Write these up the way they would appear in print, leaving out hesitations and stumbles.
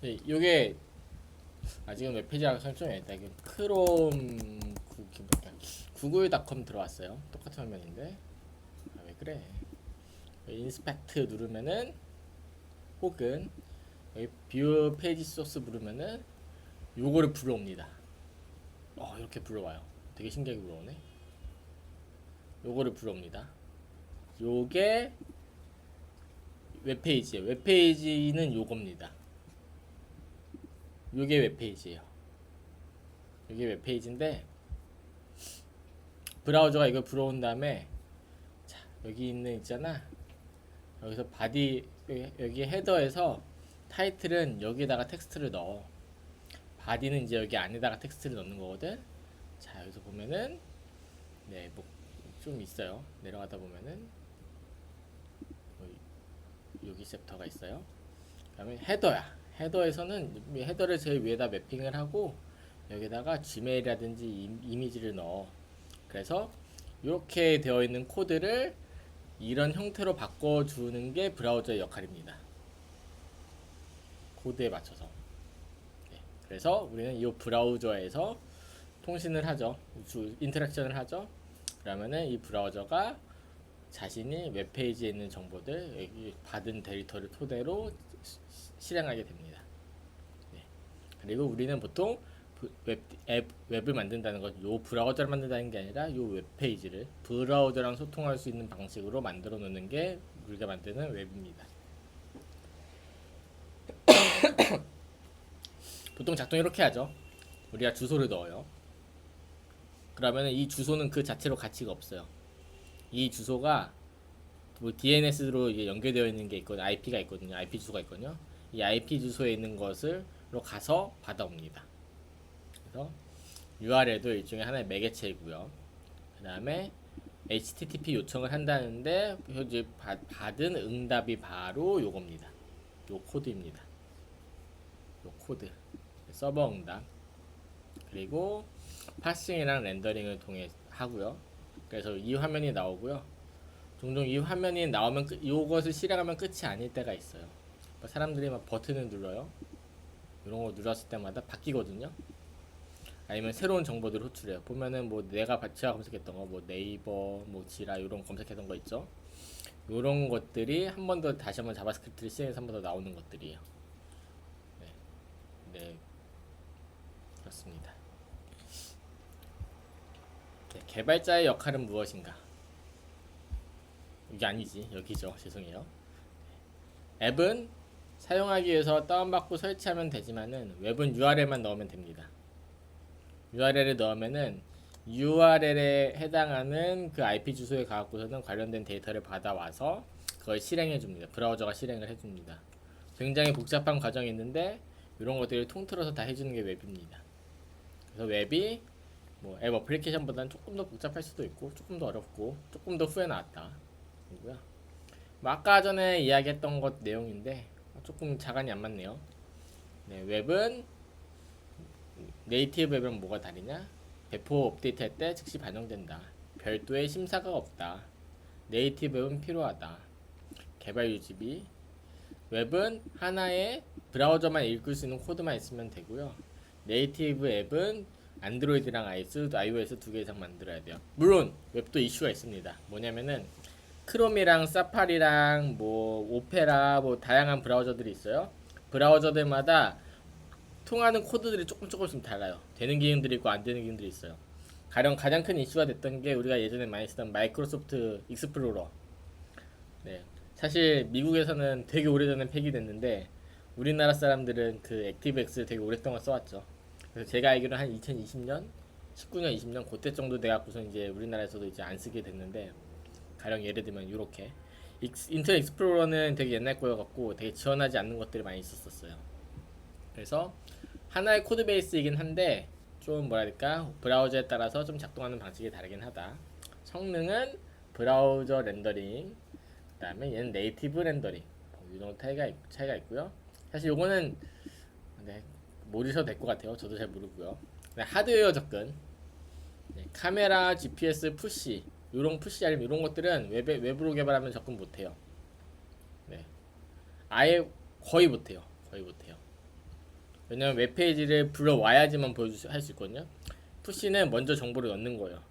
요게 지금 웹페이지가 설정이 있다. 이게 크롬 구글닷컴 들어왔어요. 똑같은 화면인데 왜 그래? 인스펙트 누르면은 혹은 여기 뷰 페이지 소스 누르면은 요거를 불러옵니다. 이렇게 불러와요. 되게 신기하게 불러오네. 요거를 불러옵니다. 요게 웹페이지예요. 웹페이지는 요겁니다. 요게 웹페이지예요. 요게 웹페이지인데 브라우저가 이걸 불어온 다음에 자, 여기 있잖아. 여기서 바디 여기 헤더에서 타이틀은 여기에다가 텍스트를 넣어. 바디는 이제 여기 안에다가 텍스트를 넣는 거거든. 자, 여기서 보면은 뭐 좀 있어요. 내려가다 보면은 여기 챕터가 있어요. 그다음에 헤더야. 헤더에서는 헤더를 제일 위에다 매핑을 하고 여기다가 지메일이라든지 이미지를 넣어. 그래서 이렇게 되어 있는 코드를 이런 형태로 바꿔주는 게 브라우저의 역할입니다. 코드에 맞춰서. 그래서 우리는 이 브라우저에서 통신을 하죠. 인터랙션을 하죠. 그러면은 이 브라우저가 자신이 웹페이지에 있는 정보들, 여기 받은 데이터를 토대로 실행하게 됩니다. 그리고 우리는 보통 웹을 만든다는 것, 요 브라우저를 만든다는 게 아니라 요 웹페이지를 브라우저랑 소통할 수 있는 방식으로 만들어 놓는 게 우리가 만드는 웹입니다. 보통 작동 이렇게 하죠. 우리가 주소를 넣어요. 그러면 이 주소는 그 자체로 가치가 없어요. 이 주소가 뭐 DNS로 연결되어 있는 게 있거든요. IP가 있거든요. IP 주소가 있거든요. 이 IP 주소에 있는 것을 가서 받아옵니다. 그래서 URL도 일종의 하나의 매개체이고요. 그 다음에 HTTP 요청을 한다는데 현재 받은 응답이 바로 요겁니다. 요 코드입니다. 요 코드 서버 응답. 그리고 파싱이랑 렌더링을 통해 하고요. 그래서 이 화면이 나오고요. 종종 이 화면이 나오면 이것을 실행하면 끝이 아닐 때가 있어요. 사람들이 막 버튼을 눌러요. 이런 거 눌렀을 때마다 바뀌거든요. 아니면 새로운 정보들을 호출해요. 보면은 뭐 제가 검색했던 거, 뭐 네이버, 뭐 지라 이런 검색했던 거 있죠. 이런 것들이 한 번 더 다시 한번 자바스크립트를 실행해서 한 번 더 나오는 것들이에요. 네, 그렇습니다. 개발자의 역할은 무엇인가? 이게 아니지, 여기죠. 죄송해요. 앱은 사용하기 위해서 다운받고 설치하면 되지만은 웹은 URL만 넣으면 됩니다. URL을 넣으면은 URL에 해당하는 그 IP 주소에 가갖고서는 관련된 데이터를 받아와서 그걸 실행해 줍니다. 브라우저가 실행을 해줍니다. 굉장히 복잡한 과정이 있는데 이런 것들을 통틀어서 다 해주는 게 웹입니다. 그래서 웹이 뭐 앱 어플리케이션보다는 조금 더 복잡할 수도 있고 조금 더 어렵고 조금 더 후에 나왔다. 이고요. 뭐 아까 전에 이야기했던 것 내용인데 조금 자간이 안 맞네요. 네, 웹은 네이티브 웹은 뭐가 다르냐? 배포 업데이트할 때 즉시 반영된다. 별도의 심사가 없다. 네이티브 웹은 필요하다. 개발 유지비. 웹은 하나의 브라우저만 읽을 수 있는 코드만 있으면 되고요. 네이티브 앱은 안드로이드랑 iOS 두 개 이상 만들어야 돼요. 물론 웹도 이슈가 있습니다. 뭐냐면은 크롬이랑 사파리랑 뭐 오페라 뭐 다양한 브라우저들이 있어요. 브라우저들마다 통하는 코드들이 조금씩 달라요. 되는 기능들이 있고 안 되는 기능들이 있어요. 가장 큰 이슈가 됐던 게 우리가 예전에 많이 쓰던 마이크로소프트 익스플로러. 네. 사실 미국에서는 되게 오래전에 폐기됐는데 우리나라 사람들은 그 액티브엑스를 되게 오랫동안 써왔죠. 그래서 제가 알기로는 한 2020년, 19년, 20년 그때 정도 돼갖고서 이제 우리나라에서도 이제 안 쓰게 됐는데 가령 예를 들면 이렇게 인터넷 익스플로러는 되게 옛날 거여갖고 되게 지원하지 않는 것들이 많이 있었어요. 그래서 하나의 코드 베이스이긴 한데 좀 뭐랄까 브라우저에 따라서 좀 작동하는 방식이 다르긴 하다. 성능은 브라우저 렌더링, 그 다음에 얘는 네이티브 렌더링 이 정도 차이가 있고요. 사실 요거는 네, 모르셔도 될 것 같아요. 저도 잘 모르고요. 네, 하드웨어 접근, 네, 카메라, GPS, 푸시 요런 푸시 아니면 이런 것들은 웹으로 개발하면 접근 못해요. 네, 아예 거의 못해요. 왜냐면 웹페이지를 불러와야지만 할 수 있거든요. 푸시는 먼저 정보를 넣는 거예요.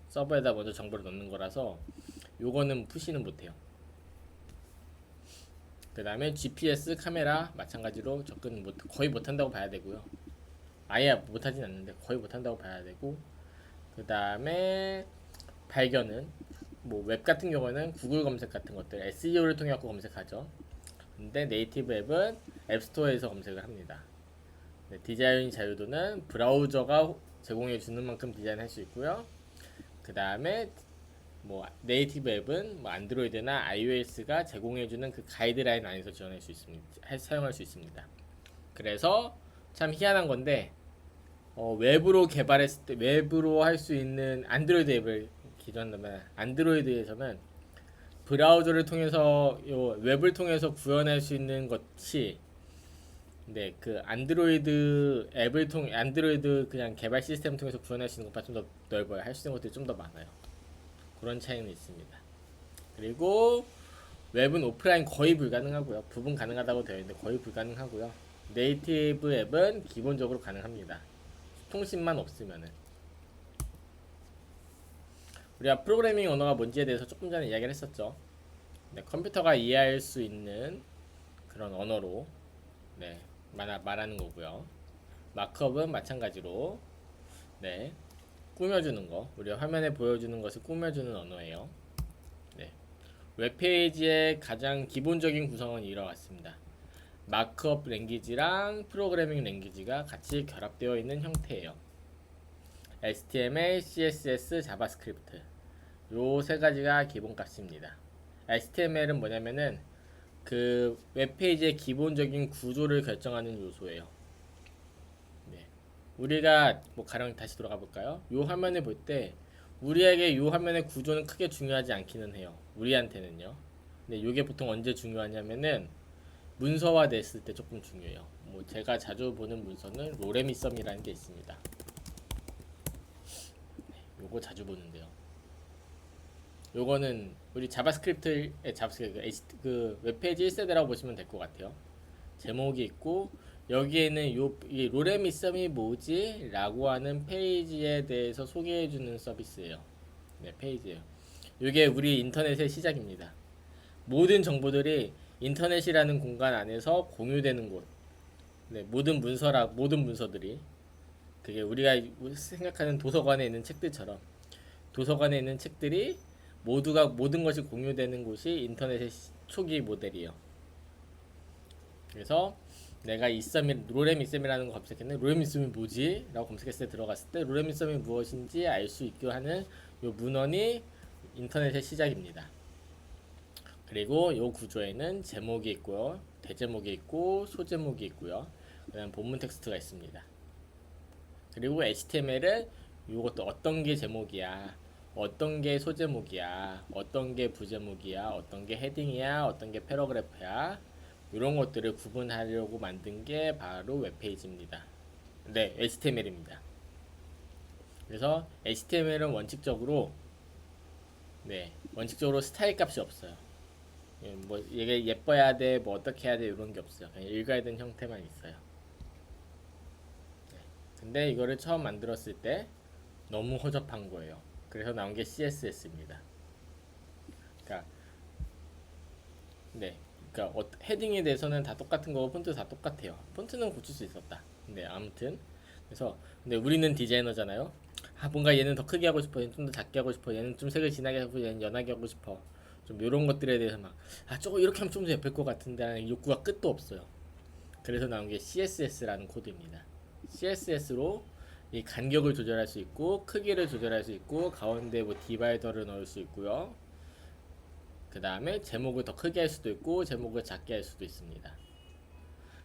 서버에다 먼저 정보를 넣는 거라서 요거는 푸시는 못해요. 그 다음에 GPS 카메라 마찬가지로 접근 거의 못한다고 봐야 되고요. 아예 못하진 않는데 거의 못한다고 봐야 되고, 그 다음에 발견은 뭐 웹 같은 경우는 구글 검색 같은 것들 SEO를 통해 갖고 검색하죠. 근데 네이티브 앱은 앱스토어에서 검색을 합니다. 네, 디자인 자유도는 브라우저가 제공해 주는 만큼 디자인할 수 있고요. 그 다음에 뭐 네이티브 앱은 뭐 안드로이드나 iOS가 제공해 주는 그 가이드라인 안에서 지원할 수 있습니다. 사용할 수 있습니다. 그래서 참 희한한 건데 웹으로 개발했을 때 웹으로 할 수 있는 안드로이드 앱을 기준한다면 안드로이드에서는 브라우저를 통해서 웹을 통해서 구현할 수 있는 것이 네, 그 안드로이드 앱을 통해 안드로이드 그냥 개발 시스템을 통해서 구현할 수 있는 것보다 좀 더 넓어요. 할 수 있는 것들이 좀 더 많아요. 그런 차이는 있습니다. 그리고 웹은 오프라인 거의 불가능하고요. 부분 가능하다고 되어 있는데 거의 불가능하고요. 네이티브 앱은 기본적으로 가능합니다. 통신만 없으면은. 우리가 프로그래밍 언어가 뭔지에 대해서 조금 전에 이야기를 했었죠. 네, 컴퓨터가 이해할 수 있는 그런 언어로 네, 말하는 거고요. 마크업은 마찬가지로 네, 꾸며주는 거, 우리가 화면에 보여주는 것을 꾸며주는 언어예요. 네, 웹페이지의 가장 기본적인 구성은 이와 같습니다. 마크업 랭귀지랑 프로그래밍 랭귀지가 같이 결합되어 있는 형태예요. HTML, CSS, 자바스크립트 요 세 가지가 기본값입니다. HTML은 뭐냐면은 그 웹페이지의 기본적인 구조를 결정하는 요소예요. 네. 우리가 뭐 가령 다시 돌아가 볼까요? 요 화면을 볼 때 우리에게 요 화면의 구조는 크게 중요하지 않기는 해요. 우리한테는요. 근데 요게 보통 언제 중요하냐면은 문서화 됐을 때 조금 중요해요. 뭐 제가 자주 보는 문서는 로레미썸이라는 게 있습니다. 요거 자주 보는데요. 요거는 우리 자바스크립트 그 웹페이지 1세대라고 보시면 될 것 같아요. 제목이 있고 여기에는 이 로레미썸이 뭐지? 라고 하는 페이지에 대해서 소개해주는 서비스예요. 네, 페이지예요. 이게 우리 인터넷의 시작입니다. 모든 정보들이 인터넷이라는 공간 안에서 공유되는 곳. 네, 모든 문서들이 그게 우리가 생각하는 도서관에 있는 책들처럼 도서관에 있는 책들이 모두가 모든 것이 공유되는 곳이 인터넷의 초기 모델이에요. 그래서 내가 로레미썸이라는 거 검색했는데 로레미썸이 뭐지? 라고 검색했을 때 들어갔을 때 로레미썸이 무엇인지 알 수 있게 하는 요 문헌이 인터넷의 시작입니다. 그리고 요 구조에는 제목이 있고요, 대제목이 있고 소제목이 있고요, 그다음 본문 텍스트가 있습니다. 그리고 HTML은 이것도 어떤 게 제목이야, 어떤 게 소제목이야, 어떤 게 부제목이야, 어떤 게 헤딩이야, 어떤 게 패러그래프야, 이런 것들을 구분하려고 만든 게 바로 웹페이지입니다. 네, HTML입니다. 그래서 HTML은 원칙적으로 스타일 값이 없어요. 뭐 이게 예뻐야 돼, 뭐 어떻게 해야 돼 이런 게 없어요. 그냥 읽어야 되는 형태만 있어요. 근데 이거를 처음 만들었을 때 너무 허접한 거예요. 그래서 나온 게 CSS입니다. 그러니까 네, 그러니까 헤딩에 대해서는 다 똑같은 거고 폰트 다 똑같아요. 폰트는 고칠 수 있었다. 근데 아무튼 그래서 근데 우리는 디자이너잖아요. 아 뭔가 얘는 더 크게 하고 싶어, 얘는 좀 더 작게 하고 싶어, 얘는 좀 색을 진하게 하고 얘는 연하게 하고 싶어. 좀 이런 것들에 대해서 막 저거 이렇게 하면 좀 더 예쁠 것 같은데 하는 욕구가 끝도 없어요. 그래서 나온 게 CSS라는 코드입니다. CSS로 이 간격을 조절할 수 있고 크기를 조절할 수 있고 가운데 뭐 디바이더를 넣을 수 있고요. 그 다음에 제목을 더 크게 할 수도 있고 제목을 작게 할 수도 있습니다.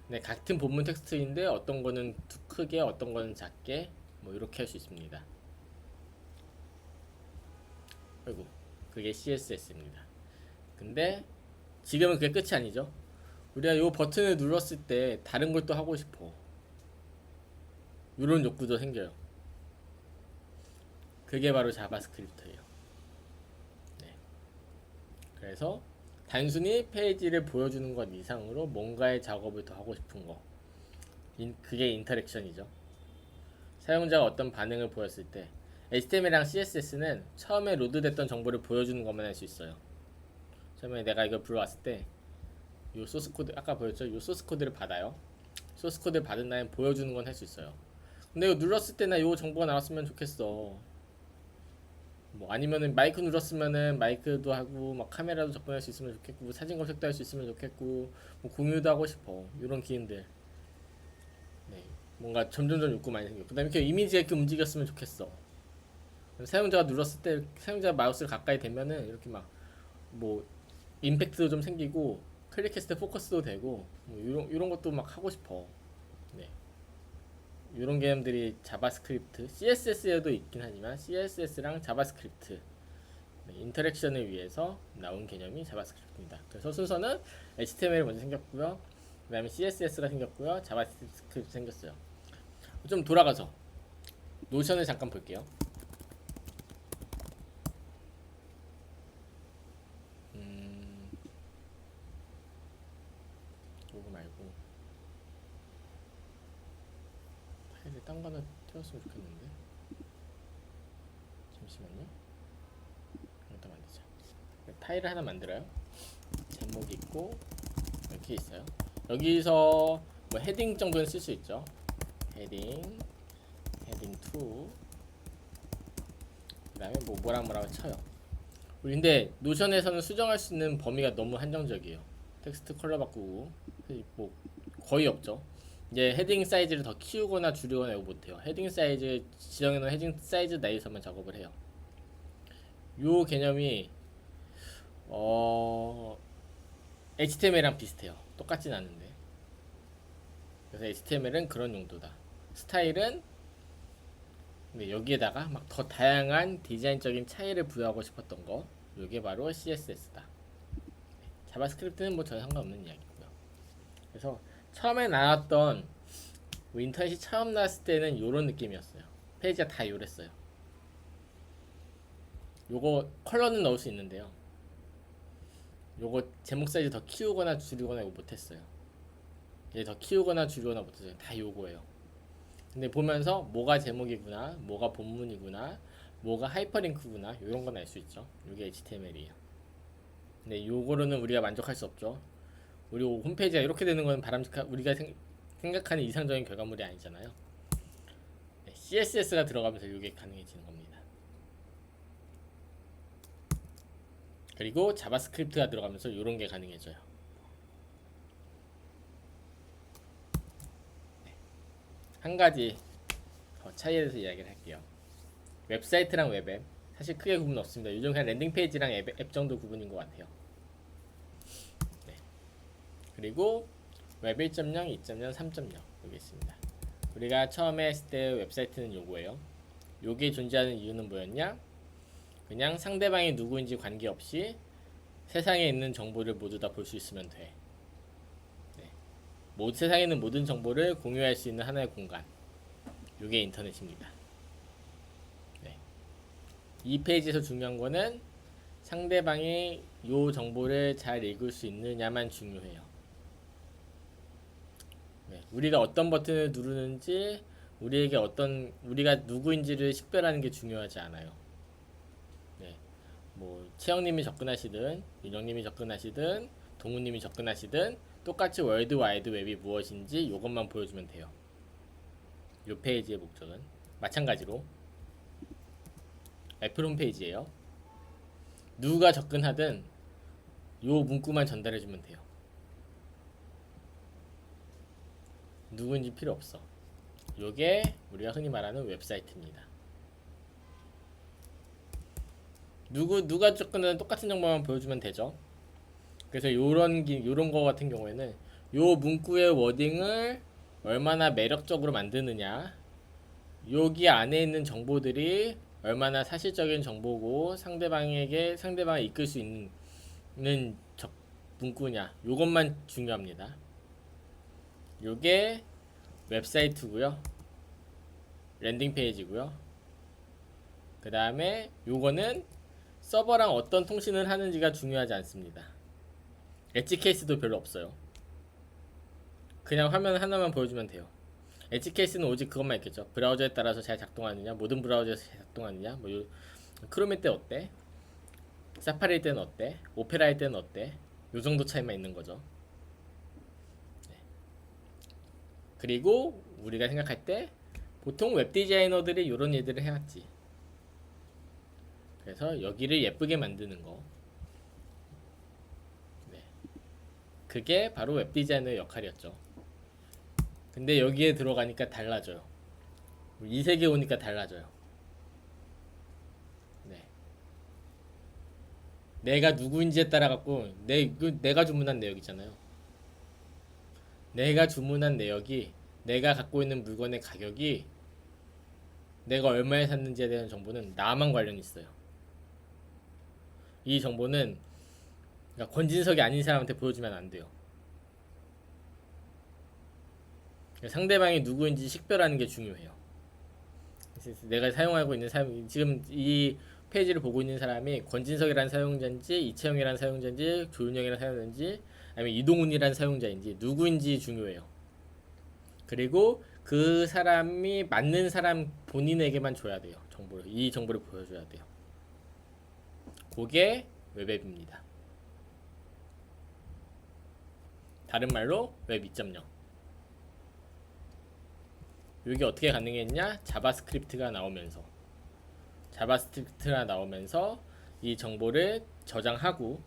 네, 같은 본문 텍스트인데 어떤 거는 크게 어떤 거는 작게 뭐 이렇게 할 수 있습니다. 그리고 그게 CSS입니다. 근데 지금은 그게 끝이 아니죠. 우리가 이 버튼을 눌렀을 때 다른 걸 또 하고 싶어. 이런 욕구도 생겨요. 그게 바로 자바스크립트예요. 네. 그래서 단순히 페이지를 보여주는 것 이상으로 뭔가의 작업을 더 하고 싶은 거, 그게 인터랙션이죠. 사용자가 어떤 반응을 보였을 때 HTML이랑 CSS는 처음에 로드됐던 정보를 보여주는 것만 할 수 있어요. 처음에 내가 이걸 불러왔을 때 이 소스 코드 아까 보였죠? 이 소스 코드를 받아요. 소스 코드를 받은 다음에 보여주는 건 할 수 있어요. 근데 이거 눌렀을 때나 이 정보가 나왔으면 좋겠어. 뭐 아니면은 마이크 눌렀으면은 마이크도 하고 막 카메라도 접근할 수 있으면 좋겠고 뭐 사진 검색도 할 수 있으면 좋겠고 뭐 공유도 하고 싶어. 이런 기능들. 네. 뭔가 점점점 욕구 많이 생겨. 그다음에 이렇게 이미지가 이렇게 움직였으면 좋겠어. 사용자가 눌렀을 때 사용자 마우스를 가까이 대면은 이렇게 막 뭐 임팩트도 좀 생기고 클릭했을 때 포커스도 되고 뭐 이런 것도 막 하고 싶어. 네. 이런 개념들이 자바스크립트, CSS에도 있긴 하지만 CSS랑 자바스크립트 네, 인터랙션을 위해서 나온 개념이 자바스크립트입니다. 그래서 순서는 HTML이 먼저 생겼고요. 그 다음에 CSS가 생겼고요. 자바스크립트 생겼어요. 좀 돌아가서 노션을 잠깐 볼게요. 이거 말고 파일을 딴 거나 띄웠으면 좋겠는데 잠시만요. 이것도 만들자. 파일을 하나 만들어요. 제목이 있고 이렇게 있어요. 여기서 뭐 헤딩 정도는 쓸 수 있죠. 헤딩 2. 그 다음에 뭐 뭐라고 쳐요. 근데 노션에서는 수정할 수 있는 범위가 너무 한정적이에요. 텍스트 컬러 바꾸고 뭐 거의 없죠. 이제 헤딩 사이즈를 더 키우거나 줄이거나 이거 못해요. 헤딩 사이즈 지정해놓은 헤딩 사이즈 내에서만 작업을 해요. 요 개념이 HTML이랑 비슷해요. 똑같진 않은데. 그래서 HTML은 그런 용도다. 스타일은 여기에다가 막 더 다양한 디자인적인 차이를 부여하고 싶었던 거. 요게 바로 CSS다. 자바스크립트는 뭐 전혀 상관없는 이야기고요. 그래서 처음에 나왔던 뭐 인터넷이 처음 나왔을 때는 요런 느낌이었어요. 페이지가 다 요랬어요. 요거 컬러는 넣을 수 있는데요. 요거 제목 사이즈 더 키우거나 줄이거나 이거 못했어요. 얘 더 키우거나 줄이거나 못했어요. 다 요거예요. 근데 보면서 뭐가 제목이구나, 뭐가 본문이구나, 뭐가 하이퍼링크구나 이런 건 알 수 있죠. 이게 HTML이에요. 근데 요거로는 우리가 만족할 수 없죠. 우리 홈페이지가 이렇게 되는 건 우리가 생각하는 이상적인 결과물이 아니잖아요. 네, CSS가 들어가면서 이게 가능해지는 겁니다. 그리고 자바스크립트가 들어가면서 이런 게 가능해져요. 네. 한 가지 더 차이에 대해서 이야기를 할게요. 웹사이트랑 웹앱 사실 크게 구분 없습니다. 요즘 그냥 랜딩 페이지랑 앱 정도 구분인 것 같아요. 네. 그리고 웹 1.0, 2.0, 3.0 여기 있습니다. 우리가 처음에 했을 때 웹사이트는 요거예요. 요게 존재하는 이유는 뭐였냐? 그냥 상대방이 누구인지 관계없이 세상에 있는 정보를 모두 다 볼 수 있으면 돼. 네. 세상에 있는 모든 정보를 공유할 수 있는 하나의 공간. 요게 인터넷입니다. 네. 이 페이지에서 중요한 거는 상대방이 요 정보를 잘 읽을 수 있느냐만 중요해요. 네. 우리가 어떤 버튼을 누르는지 우리가 누구인지를 식별하는 게 중요하지 않아요. 네. 뭐 채영님이 접근하시든 윤영님이 접근하시든 동우님이 접근하시든 똑같이 월드 와이드 웹이 무엇인지 이것만 보여주면 돼요. 이 페이지의 목적은 마찬가지로 애플 홈페이지예요. 누가 접근하든 이 문구만 전달해주면 돼요. 누구인지 필요 없어. 이게 우리가 흔히 말하는 웹사이트입니다. 누가 접근하든 똑같은 정보만 보여주면 되죠. 그래서 요런 거 같은 경우에는 요 문구의 워딩을 얼마나 매력적으로 만드느냐, 여기 안에 있는 정보들이 얼마나 사실적인 정보고 상대방을 이끌 수 있는 문구냐, 요것만 중요합니다. 요게 웹사이트고요, 랜딩 페이지고요. 그 다음에 요거는 서버랑 어떤 통신을 하는지가 중요하지 않습니다. 엣지 케이스도 별로 없어요. 그냥 화면 하나만 보여주면 돼요. 엣지 케이스는 오직 그것만 있겠죠. 브라우저에 따라서 잘 작동하느냐, 모든 브라우저에서 잘 작동하느냐, 뭐 크롬일 때 어때, 사파리일 때는 어때, 오페라일 때는 어때, 요 정도 차이만 있는 거죠. 네. 그리고 우리가 생각할 때 보통 웹 디자이너들이 이런 일들을 해왔지. 그래서 여기를 예쁘게 만드는 거. 네. 그게 바로 웹 디자이너의 역할이었죠. 근데 여기에 들어가니까 달라져요. 이 세계 오니까 달라져요. 네. 내가 누구인지에 따라 갖고 내가 주문한 내역이잖아요. 내가 주문한 내역이 내가 갖고 있는 물건의 가격이 내가 얼마에 샀는지에 대한 정보는 나만 관련이 있어요. 이 정보는 그러니까 권진석이 아닌 사람한테 보여주면 안 돼요. 상대방이 누구인지 식별하는 게 중요해요. 내가 사용하고 있는 사용 지금 이 페이지를 보고 있는 사람이 권진석이라는 사용자인지 이채영이라는 사용자인지 조윤영이라는 사용자인지 아니면 이동훈이라는 사용자인지 누구인지 중요해요. 그리고 그 사람이 맞는 사람 본인에게만 줘야 돼요. 정보를 이 정보를 보여줘야 돼요. 그게 웹앱입니다. 다른 말로 웹 2.0. 이게 어떻게 가능했냐? 자바스크립트가 나오면서 이 정보를 저장하고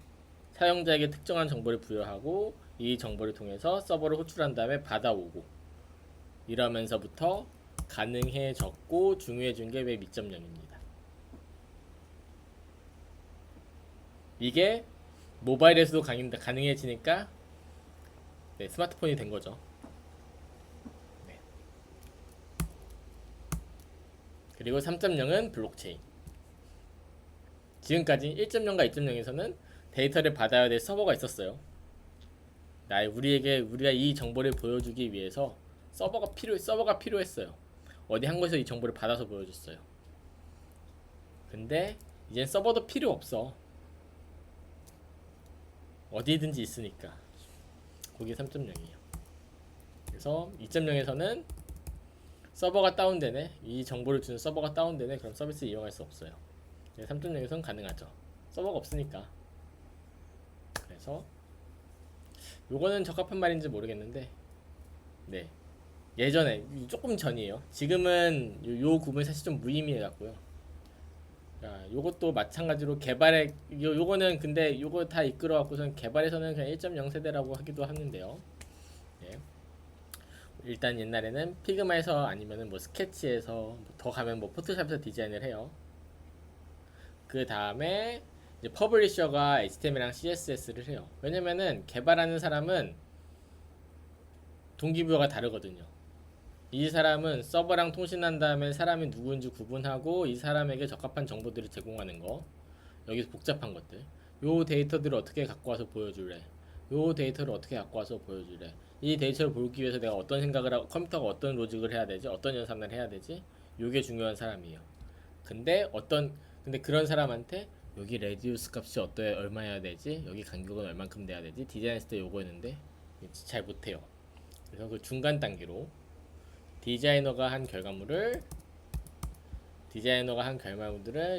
사용자에게 특정한 정보를 부여하고 이 정보를 통해서 서버를 호출한 다음에 받아오고 이러면서부터 가능해졌고 중요해진 게 웹 2.0입니다. 이게 모바일에서도 가능해지니까 네, 스마트폰이 된 거죠. 네. 그리고 3.0은 블록체인. 지금까지 1.0과 2.0에서는 데이터를 받아야 될 서버가 있었어요. 우리가 이 정보를 보여주기 위해서 서버가 필요했어요. 어디 한 곳에서 이 정보를 받아서 보여줬어요. 근데 이젠 서버도 필요 없어. 어디든지 있으니까. 그게 3.0이에요. 그래서 2.0에서는 서버가 다운되네. 이 정보를 주는 서버가 다운되네. 그럼 서비스 이용할 수 없어요. 3.0에서는 가능하죠. 서버가 없으니까. 그래서 요거는 적합한 말인지 모르겠는데 네. 예전에 조금 전이에요. 지금은 요 구분이 사실 좀 무의미해 갖고요. 요것도 마찬가지로 요거는 근데 요거 다 이끌어 갖고선 개발에서는 그냥 1.0 세대라고 하기도 하는데요. 네. 일단 옛날에는 피그마에서 아니면은 뭐 스케치에서 더 가면 뭐 포토샵에서 디자인을 해요. 그 다음에 이제 퍼블리셔가 HTML이랑 CSS를 해요. 왜냐면은 개발하는 사람은 동기부여가 다르거든요. 이 사람은 서버랑 통신한 다음에 사람이 누구인지 구분하고 이 사람에게 적합한 정보들을 제공하는 거. 여기서 복잡한 것들. 요 데이터들을 어떻게 갖고 와서 보여줄래? 요 데이터를 어떻게 갖고 와서 보여줄래? 이 데이터를 보기 위해서 내가 어떤 생각을 하고 컴퓨터가 어떤 로직을 해야 되지? 어떤 연산을 해야 되지? 요게 중요한 사람이에요. 근데 그런 사람한테 여기 레디우스 값이 얼마여야 되지? 여기 간격은 얼만큼 돼야 되지? 디자인했을 때 요거였는데 잘 못해요. 그래서 그 중간 단계로 디자이너가 한 결과물들을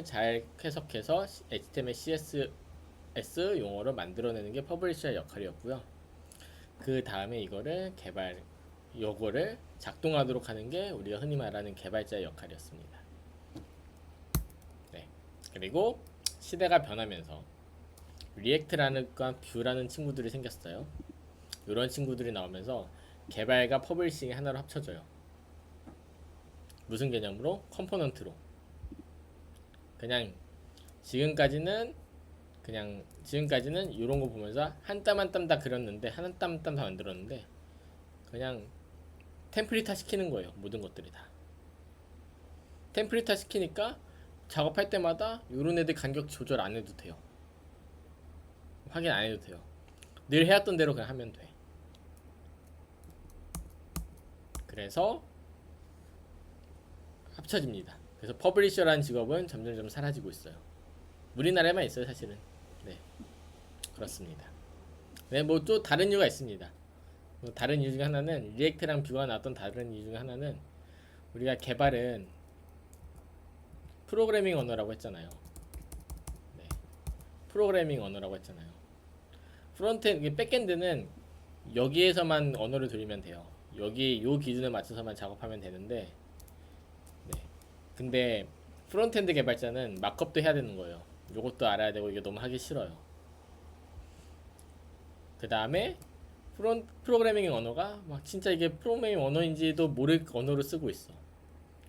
잘 해석해서 HTML, CSS 용어로 만들어내는 게 퍼블리셔의 역할이었고요. 그 다음에 요거를 작동하도록 하는 게 우리가 흔히 말하는 개발자의 역할이었습니다. 네. 그리고 시대가 변하면서 리액트라는 뷰라는 친구들이 생겼어요. 이런 친구들이 나오면서 개발과 퍼블리싱이 하나로 합쳐져요. 무슨 개념으로? 컴포넌트로. 지금까지는 이런 거 보면서 한 땀 한 땀 다 그렸는데 한 땀 한 땀 다 만들었는데 그냥 템플릿화 시키는 거예요. 모든 것들이 다 템플릿화 시키니까 작업할 때마다 이런 애들 간격 조절 안 해도 돼요. 확인 안 해도 돼요. 늘 해왔던 대로 그냥 하면 돼. 그래서 합쳐집니다. 그래서 퍼블리셔라는 직업은 점점 사라지고 있어요. 우리나라에만 있어요, 사실은. 네, 그렇습니다. 네, 뭐 또 다른 이유가 있습니다. 다른 이유 중에 하나는 리액트랑 뷰가 나왔던 다른 이유 중에 하나는 우리가 개발은 프로그래밍 언어라고 했잖아요. 네, 프로그래밍 언어라고 했잖아요. 프론트엔드, 백엔드는 여기에서만 언어를 돌리면 돼요. 여기 요 기준에 맞춰서만 작업하면 되는데, 네. 근데 프론트엔드 개발자는 마크업도 해야 되는 거예요. 요것도 알아야 되고 이게 너무 하기 싫어요. 그 다음에 프로그래밍 언어가 막 진짜 이게 프로그래밍 언어인지도 모를 언어로 쓰고 있어.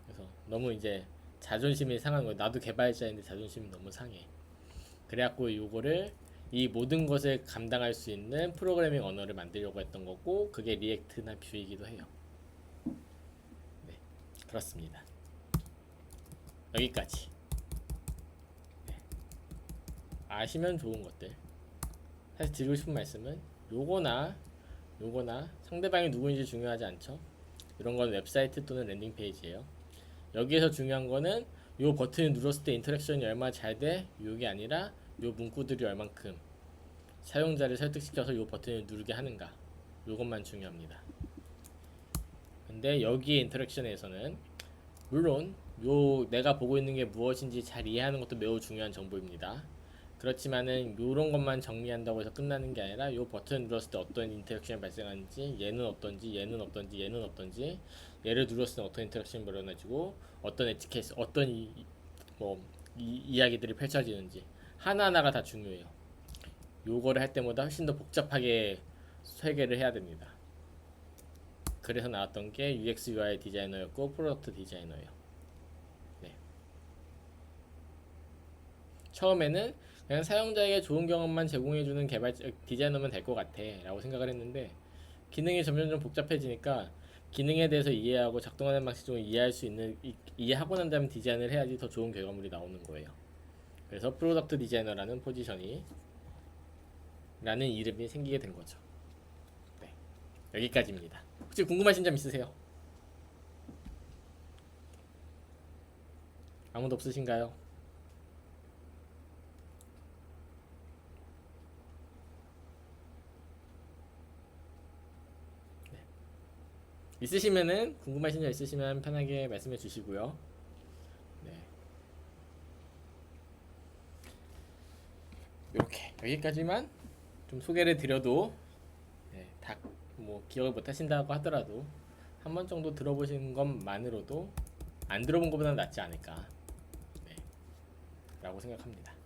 그래서 너무 이제 자존심이 상한 거예요. 나도 개발자인데 자존심이 너무 상해. 그래갖고 요거를 이 모든 것을 감당할 수 있는 프로그래밍 언어를 만들려고 했던 거고, 그게 리액트나 뷰이기도 해요. 네, 그렇습니다. 여기까지. 네. 아시면 좋은 것들. 사실 드리고 싶은 말씀은 요거나 상대방이 누구인지 중요하지 않죠. 이런 건 웹사이트 또는 랜딩 페이지예요. 여기에서 중요한 거는 요 버튼을 눌렀을 때 인터랙션이 얼마나 잘 돼, 요게 아니라 요 문구들이 얼만큼 사용자를 설득시켜서 요 버튼을 누르게 하는가, 요것만 중요합니다. 근데 여기에 인터랙션에서는 물론 요 내가 보고 있는 게 무엇인지 잘 이해하는 것도 매우 중요한 정보입니다. 그렇지만은 요런 것만 정리한다고 해서 끝나는 게 아니라 요 버튼 눌렀을 때 어떤 인터랙션이 발생하는지, 얘는 어떤지, 얘는 어떤지, 얘는 어떤지, 얘를 눌렀을 때 어떤 인터랙션이 벌어지고 어떤 에티켓, 어떤 이야기들이 펼쳐지는지 하나하나가 다 중요해요. 요거를 할 때마다 훨씬 더 복잡하게 설계를 해야 됩니다. 그래서 나왔던 게 UX UI 디자이너였고 프로덕트 디자이너예요. 네. 처음에는 그냥 사용자에게 좋은 경험만 제공해주는 디자이너면 될 것 같아 라고 생각을 했는데, 기능이 점점 복잡해지니까 기능에 대해서 이해하고 작동하는 방식을 이해하고 난 다음에 디자인을 해야지 더 좋은 결과물이 나오는 거예요. 그래서 프로덕트 디자이너라는 포지션이 라는 이름이 생기게 된 거죠. 네, 여기까지입니다. 혹시 궁금하신 점 있으세요? 아무도 없으신가요? 있으시면은 궁금하신 점 있으시면 편하게 말씀해 주시고요. 네, 이렇게 여기까지만 좀 소개를 드려도, 네, 다뭐 기억을 못 하신다고 하더라도 한 번 정도 들어보신 것만으로도 안 들어본 것보다는 낫지 않을까, 네, 라고 생각합니다.